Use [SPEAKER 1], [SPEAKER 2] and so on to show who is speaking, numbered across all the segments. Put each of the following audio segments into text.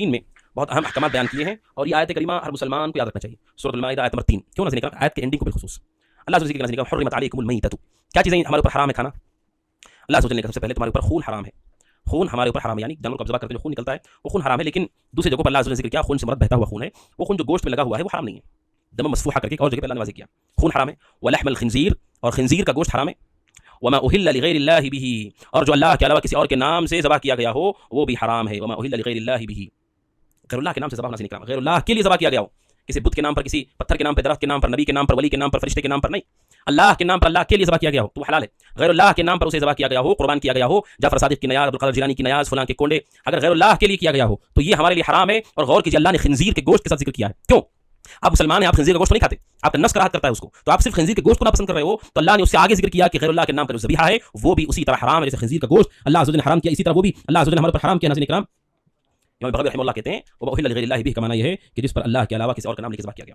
[SPEAKER 1] 3 میں بہت اہم احکامات بیان کیے ہیں، اور یہ آیت کریمہ ہر مسلمان کو یاد رکھنا چاہیے. سورۃ المائدہ آیت نمبر 3 کیوں نازل کرا؟ آیت کے اینڈنگ کو بالخصوص اللہ تعالیٰ ذکر کرا حرمت علیکم المیتۃ. کیا چیزیں ہمارے اوپر حرام ہے کھانا؟ اللہ تعالیٰ نے کہا سب سے پہلے تمہارے اوپر خون حرام ہے. خون ہمارے اوپر حرام ہے، یعنی جانور کو ذبح کرتے جو خون نکلتا ہے وہ خون حرام ہے. لیکن دوسری جگہ پر اللہ تعالیٰ نے ذکر کیا خون سے مراد بہتا ہوا خون ہے. وہ خون جو گوشت میں لگا ہوا ہے وہ حرام نہیں ہے. دم مسفوحہ کر کے اور جگہ پہ اللہ نے واضح کیا خون حرام ہے. ولحم الخنزیر، اور خنزیر کا گوشت حرام ہے. وما اہل لغیر اللہ بہ، اور جو اللہ کے علاوہ کسی اور کے نام سے ذبح کیا گیا ہو وہ بھی حرام ہے. وما اہل لغیر اللہ بہ، غیر اللہ کے نام سے ذبح ہونا نہیں کرام، غیر اللہ کے لیے ذبح کیا گیا ہو، کسی بت کے نام پر، کسی پتھر کے نام پر، درخت کے نام پر، نبی کے نام پر، ولی کے نام پر، فرشتے کے نام پر نہیں، اللہ کے نام پر، اللہ کے لیے ذبح کیا گیا ہو تو حلال ہے. غیر اللہ کے نام پر اسے ذبح کیا گیا ہو، قربان کیا گیا ہو، جعفر صادق کی نیاز، عبدالقادر جیلانی کی نیاز، فلاں کے کونڈے، اگر غیر اللہ کے لیے کیا گیا ہو تو یہ ہمارے لیے حرام ہے. اور غور کیجیے اللہ نے خنزیر کے گوشت کے ساتھ ذکر کیا ہے. کیوں؟ آپ مسلمان ہیں، آپ خنزیر کا گوشت نہیں کھاتے، آپ کا نفس کراہت کرتا ہے اس کو، تو آپ صرف خنزیر کے گوشت کو نہ پسند کر رہے ہو تو اللہ نے اس سے آگے ذکر کیا کہ غیر اللہ کے نام پر جو ذبیحہ ہے وہ بھی اسی طرح حرام ہے. جیسے خنزیر کا گوشت اللہ عز و جل نے حرام کیا، اسی طرح وہ بھی اللہ عز و جل نے ہمارے پر حرام کیا. ناظرین کرام، امام بغوی رحمہ اللہ کہتے ہیں وہ اہل لغیر اللہ بھی کا معنی یہ ہے کہ جس پر اللہ کے علاوہ کسی اور کا نام لے کے ذبح کیا گیا.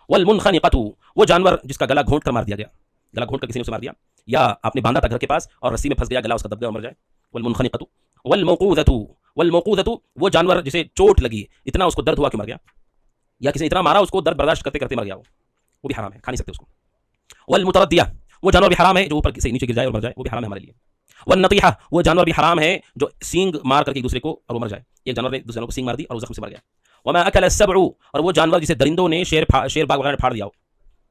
[SPEAKER 1] والمنخنقۃ، وہ جانور جس کا گلا گھونٹ کر مار دیا گیا، گلا گھونٹ کر کسی نے اسے مار دیا، یا آپ نے باندھا تھا گھر کے پاس اور رسی میں پھنس گیا، گلا اس کا دب گیا اور مر جائے. والمنخنقۃ والموقوذۃ، والموقوذۃ وہ جانور جسے چوٹ لگی، اتنا اس کو درد ہوا کہ مر گیا، یا کسی نے اتنا مارا اس کو درد برداشت کرتے کرتے مر گیا، وہ بھی حرام ہے، کھا نہیں سکتے اس کو. والمتردیہ، وہ جانور بھی حرام ہے جو اوپر سے نیچے گر جائے اور مر جائے، وہ بھی حرام ہے ہمارے لیے. والنطیحہ، وہ جانور بھی حرام ہے جو سینگ مار کر کے ایک دوسرے کو اور وہ مر جائے. ایک جانور نے دوسرے جانور کو سینگ مار دی اور وہ زخم سے مر گیا. وما اکل السبع، اور وہ جانور جسے درندوں نے شیر باغ وغیرہ پھاڑ دیا ہو.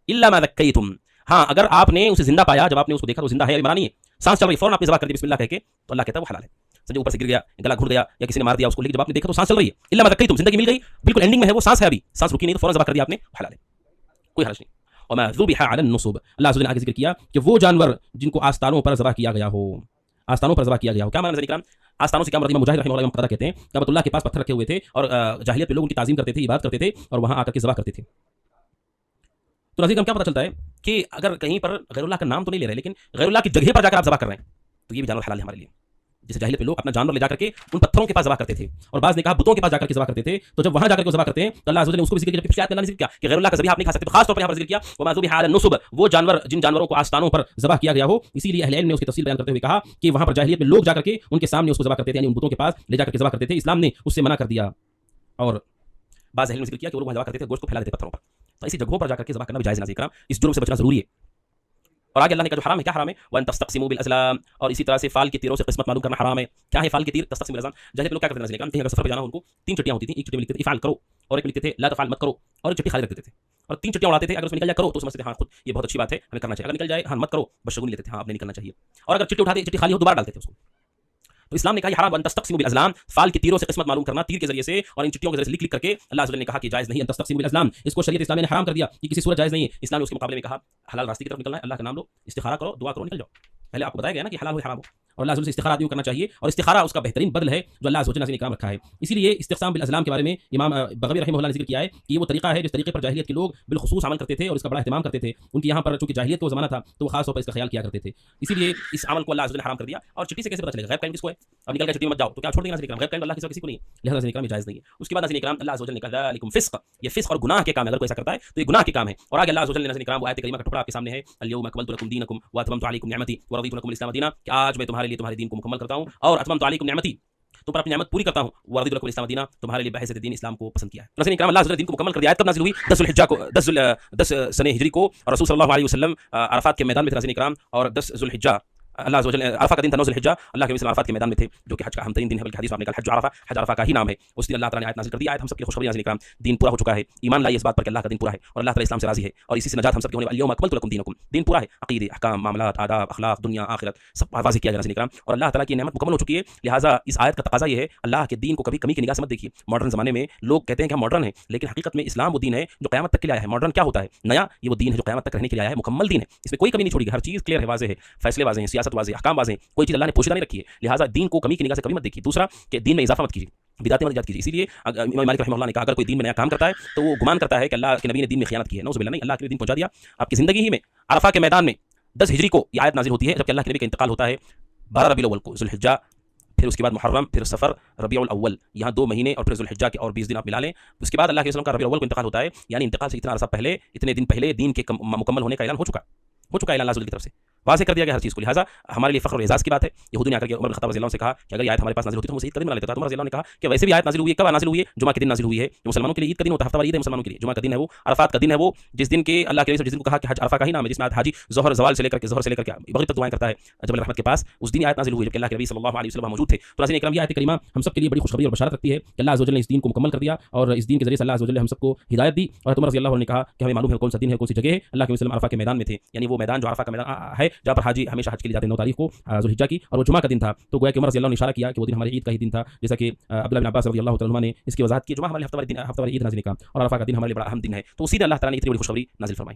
[SPEAKER 1] الا ما ذکیتم، ہاں اگر آپ نے اسے زندہ پایا، جب آپ نے اس کو دیکھا وہ زندہ ہے، مرا نہیں ہے، سانس چل رہی، فوراً آپ نے ذبح کر دی بسم اللہ کہہ کے، تو اللہ کہتا ہے وہ حلال ہے. سمجھے اوپر سے گر گیا، گلا گھٹ گیا، یا کسی نے مار دیا اس کو، لیکن جب آپ نے دیکھا تو سانس چل رہی ہے، الا ما ذکیتم، زندگی مل گئی، بالکل اینڈنگ میں ہے وہ، سانس ہے ابھی، سانس رکی نہیں تو فوراً ذبح کر دیا آپ نے، حلال ہے، کوئی حرج نہیں. وما ذبح علی النصب، اللہ عز و جل نے آگے ذکر کیا کہ وہ جانور جن کو آستانوں پر ذبح کیا گیا ہو، آستانوں پر ذبح کیا گیا ہو. کیا معنی ہے؟ آستانوں سے کیا مراد؟ مجاہد رحمہ اللہ قتادہ کہتے ہیں کہ بیت اللہ کے پاس پتھر رکھے ہوئے تھے اور جاہلیت میں لوگ ان کی تعظیم کرتے تھے، عبادت کرتے تھے اور وہاں آ کر کے ذبح کرتے تھے. تو ناظرین ہم کیا پتہ چلتا ہے کہ اگر کہیں پر غیر اللہ کا نام تو نہیں لے رہے لیکن غیر اللہ کی جگہ پر جا کر آپ ذبح کر رہے ہیں تو یہ بھی جانور حلال ہے ہمارے لیے. جیسے جاہلیت میں لوگ اپنا جانور لے جا کر کے ان پتھروں کے پاس ذبح کرتے تھے، اور بعض نے کہا بتوں کے پاس جا کر کے ذبح کرتے تھے، تو جب وہاں جا کر کے ذبح کرتے ہیں تو اللہ عز و جل نے اس کو بھی ذکر کیا، پھر آیت میں اللہ نے ذکر کیا کہ غیر اللہ کا ذبیحہ آپ نہیں کھا سکتے. خاص طور پر یہاں پر ذکر کیا وما ذبح علی النصب، وہ جانور جن جانوروں کو آستانوں پر ذبح کیا گیا ہو. اسی لیے اہل علم نے اس کی تفصیل بیان کرتے ہوئے کہا کہ وہاں پر جاہلیت میں لوگ جا کر کے ان کے سامنے اس کو ذبح کرتے تھے، یعنی ان بتوں کے پاس لے جا کر کے ذبح کرتے تھے. اسلام نے اس سے منع کر دیا. اور بعض اہل نے ذکر کیا کہ وہ ذبح کرتے تھے، گوشت کو پھیلا دیتے پتھروں پر، تو ایسی جگہوں پر جا کر کے ذبح کرنا بھی جائز نہیں. اس جرم سے بچنا ضروری ہے. اور آگے اللہ نے کہا جو حرام ہے، کیا حرام ہے؟ وان تستقسموا بالازلام، اور اسی طرح سے فال کے تیروں سے قسمت معلوم کرنا حرام ہے. کیا ہے فال کے تیر؟ تستقسم بالازلام. جاہلیت میں لوگ کیا کرتے تھے؟ کہیں اگر سفر پہ جانا ہو ان کو 3 چٹیاں ہوتی تھیں، ایک چٹی میں لکھتے تھے افعل کرو، اور ایک میں لکھتے تھے لا تفعل مت کرو، اور ایک چٹی خالی رکھ دیتے تھے، اور 3 چٹیاں اڑاتے تھے. اگر اس میں نکل جائے کرو تو سمجھتے تھے ہاں خود یہ بہت اچھی بات ہے ہمیں کرنا چاہیے، اگر نکل جائے ہاں مت کرو بشگونی لیتے تھے، ہاں آپ نے نکلنا چاہیے. اور اگر چٹی اٹھاتے چٹی خالی ہو دوبارہ ڈالتے تھے اس کو. تو اسلام نے کہا یہ حرام. ان تستقسموا بالازلام، فال کے تیروں سے قسمت معلوم کرنا، تیر کے ذریعے سے اور ان چٹیوں کے ذریعے سے لکھ کر کے اللہ عز و جل نے کہا کہ جائز نہیں. ان تستقسموا بالازلام، اس کو شریعت اسلامی نے حرام کر دیا کہ کسی صورت جائز نہیں ہے. اسلام نے اس کے مقابلے میں کہا حلال راستے کی طرف نکلنا ہے، اللہ کا نام لو، استخارہ کرو، دعا کرو، نکل جاؤ. پہلے آپ کو بتایا گیا نا کہ حلال ہو حرام ہو، اور اللہ عز و جل سے استخارہ یوں کرنا چاہیے، اور استخارہ اس کا بہترین بدل ہے جو اللہ عز و جل نے اکرام رکھا ہے. اسی لیے استقسام بالازلام کے بارے میں امام بغوی رحمہ اللہ نے ذکر کیا ہے کہ یہ وہ طریقہ ہے جس طریقے پر جاہلیت کے لوگ بالخصوص عمل کرتے تھے اور اس کا بڑا اہتمام کرتے تھے. ان کے یہاں پر چونکہ جاہلیت کا زمانہ تھا تو وہ خاص طور پر اس کا خیال کیا کرتے تھے، اسی لیے اس عمل کو اللہ عز و جل نے حرام کر دیا. اور چٹی سے کیسے پتہ چلے گا غیب کا علم کس کو ہے؟ اب نکل گیا چٹی مت جاؤ تو کیا چھوڑ دیں گے؟ ناظرین کرام غیب کا علم اللہ کے سوا کسی کو نہیں ہے، لہذا ناظرین کرام جائز نہیں ہے. اس کے بعد ناظرین کرام اللہ عز و جل نے کہا ذالکم فسق، یہ فسق اور گناہ کے کام ہے، اگر کوئی ایسا کرتا ہے تو یہ گناہ کے کام ہے. اور آگے اللہ عز و جل نے ناظرین کرام وہ آیت کریمہ کا ٹکڑا آپ کے سامنے ہے، الیوم اکملت لکم دینکم واتممت علیکم نعمتی ورضیت لکم الاسلام دینا، کہ آج میں تمہارے لیے تمہارے دین کو مکمل کرتا ہوں اور اتممت علیکم نعمتی، تم پر اپنی نعمت پوری کرتا ہوں، ورضیت لکم الاسلام دینا، تمہارے لیے بحیثیت دین اسلام کو پسند کیا ہے. ناظرین کرام اللہ عز و جل دین کو مکمل کر دیا. آیت کب نازل ہوئی؟ 10 ذوالحجہ کو، 10 سنہ ہجری کو، اور رسول صلی اللہ علیہ وسلم عرفات کے میدان میں تھے ناظرین کرام. اور 10 ذوالحجہ اللہ عز و جل عرفہ کا دن تھا، 9 ذوالحجہ اللہ کے نبی عرفات کے میدان میں تھے، جو کہ حج کا اہم ترین دن ہے، بلکہ حدیث میں آپ نے کہا حج عرفہ، حج عرفہ کا ہی نام ہے. اس دن اللہ تعالیٰ نے آیت نازل کر دی. آیت ہم سب کی خوشخبری ناظرین کرام، دین پورا ہو چکا ہے. ایمان لائیے اس بات پر کہ اللہ کا دین پورا ہے اور اللہ تعالیٰ اسلام سے راضی ہے، اور اسی سے نجات ہم سب کی ہونے والی. الیوم اکملت لکم دینکم، دین پورا ہے، عقیدے، احکام، معاملات، آداب، اخلاق، دنیا آخرت سب واضح کیا گیا ناظرین کرام. اور اللہ تعالیٰ کی نعمت مکمل ہو چکی ہے، لہٰذا اس آیت کا تقاضا یہ ہے اللہ کے دین کو کبھی کمی کی نگاہ سے مت دیکھیے. ماڈرن زمانے میں لوگ کہتے ہیں کہ ہم ماڈرن ہیں، لیکن حقیقت میں اسلام وہ دین ہے جو قیامت تک کے لیے آیا ہے. ماڈرن کیا ہوتا ہے؟ نیا. یہ وہ دین ہے جو قیامت تک رہنے کے لیے آیا ہے، مکمل دین ہے، اس میں کوئی کمی نہیں چھوڑی گئی، ہر چیز کلیئر ہے، واضح ہے، فیصلے واضح ہیں، سیاست واضح ہے، احکام واضح ہیں، کوئی چیز اللہ نے پوشیدہ نہیں رکھی ہے. لہٰذا دین کو کمی کی نگاہ سے کبھی مت دیکھیے. دوسرا کہ دین میں اضافہ مت کیجیے، بدعتیں مت ایجاد کیجیے. اسی لیے امام مالک رحمہ اللہ نے کہا اگر کوئی دین میں نیا کام کرتا ہے تو وہ گمان کرتا ہے کہ اللہ کے نبی نے دین میں خیانت کی ہے. نعوذ باللہ، نہیں، اللہ کے دین پہنچا دیا آپ کی زندگی ہی میں. عرفہ کے میدان میں 10 ہجری کو یہ آیت نازل ہوتی ہے، جبکہ اللہ کے نبی کا انتقال ہوتا ہے 12 ربیع الاول کو، ذوالحجہ، پھر اس کے بعد محرم، پھر صفر، ربیع الاول، یہاں 2 مہینے، اور پھر ذوالحجہ کے اور 20 دن آپ ملا لیں. اس کے بعد اللہ کے رسول کا ربیع الاول کو انتقال ہوتا ہے، یعنی انتقال سے اتنا عرصہ پہلے، اتنے دن پہلے دین کے مکمل ہونے کا اعلان ہو چکا ہے اللہ عز و جل کی طرف سے. واضح کر دیا گیا ہر چیز کو. لہٰذا ہمارے لیے فخر اور اعزاز کی بات ہے. یہودیوں نے آ کر کے عمر بن خطاب رضی اللہ عنہ سے کہا کہ اگر یہ آیت ہمارے پاس نازل ہوتی تو ہم اسے عید کا دن بنا لیتے. تو عمر رضی اللہ عنہ نے کہا کہ ویسے بھی آیت نازل ہوئی ہے. کب نازل ہوئی ہے؟ جمعہ کے دن نازل ہوئی ہے. جو مسلمانوں کے لیے عید کا دن ہوتا ہے, ہفتہ وار عید ہے مسلمانوں کے لیے. جمعہ کا دن ہے وہ, عرفات کا دن ہے وہ, جس دن کے اللہ کے نبی جس دن کو کہا کہ حج عرفہ کا ہی نام ہے, جس میں حاجی ظہر زوال سے لے کر کے مغرب تک دعائیں کرتا ہے جبل رحمت کے پاس. اس دن آیت نازل ہوئی جب اللہ کے نبی صلی اللہ علیہ وسلم موجود تھے. تو ناظرین اکرام, یہ آیت کریمہ ہم سب کے لیے بڑی خوشخبری اور بشارت رکھتی ہے کہ اللہ عز و جل نے اس دین کو مکمل کر دیا, اور اس دین کے ذریعے سے اللہ عز و جل نے ہم سب کو ہدایت دی. اور عمر رضی اللہ عنہ نے کہا کہ ہمیں معلوم ہے کون سا دن ہے, کون سی جگہ ہے. اللہ کے وسلم عرفہ کے میدان میں تھے, یعنی وہ میدان جو عرفہ کا میدان ہے جہاں پر حاجی ہمیشہ حج کے لیے جاتے ہیں 9 تاریخ کو ذو الحجہ کی, اور وہ جمعہ کا دن تھا. تو گویا کہ عمر رضی اللہ عنہ نے اشارہ کیا کہ وہ دن ہمارے عید کا ہی دن تھا, جیسا کہ عبداللہ بن عباس رضی اللہ تعالیٰ عنہ نے اس کی وضاحت کی. جمعہ ہمارے ہفتہ وار عید نازل کا, اور عرفہ کا دن ہمارے لیے بڑا اہم دن ہے. تو اسی دن اللہ تعالیٰ نے اتنی بڑی خوشخبری نازل فرمائی.